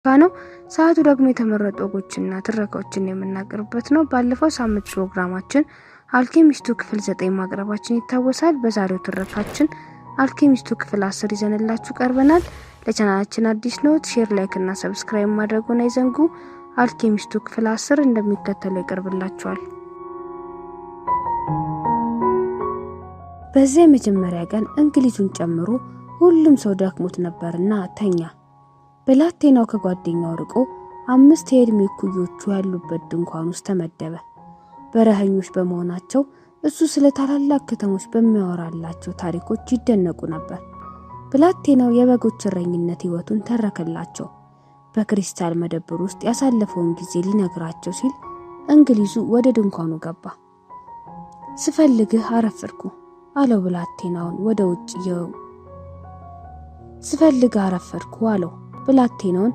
ነው። ሰዓቱ ደግሞ የተመረጡ ወጎችና ትረካዎችን የምናቀርብበት ነው። ባለፈው ሳምንት ፕሮግራማችን አልኬሚስቱ ክፍል 9 ማቅረባችን ይታወሳል። በዛሬው ትረካችን አልኬሚስቱ ክፍል 10 ይዘንላችሁ ቀርበናል። ለቻናላችን አዲስ ነው፣ ሼር፣ ላይክ እና ሰብስክራይብ ማድረጉን አይዘንጉ። አልኬሚስቱ ክፍል 10 እንደሚከተለው ይቀርብላችኋል። በዚያ መጀመሪያ ቀን እንግሊዙን ጨምሮ ሁሉም ሰው ደክሞት ነበርና ተኛ። ብላቴናው ከጓደኛው ርቆ 5 የእድሜ እኩዮቹ ያሉበት ድንኳን ውስጥ ተመደበ። በረሃኞች በመሆናቸው እሱ ስለ ታላላቅ ከተሞች በሚያወራላቸው ታሪኮች ይደነቁ ነበር። ብላቴናው የበጎች እረኝነት ህይወቱን ተረከላቸው። በክሪስታል መደብር ውስጥ ያሳለፈውን ጊዜ ሊነግራቸው ሲል እንግሊዙ ወደ ድንኳኑ ገባ። ስፈልግህ አረፈርኩ አለው ብላቴናውን ወደ ውጭ ስፈልግህ አረፈርኩ አለው ብላቴናውን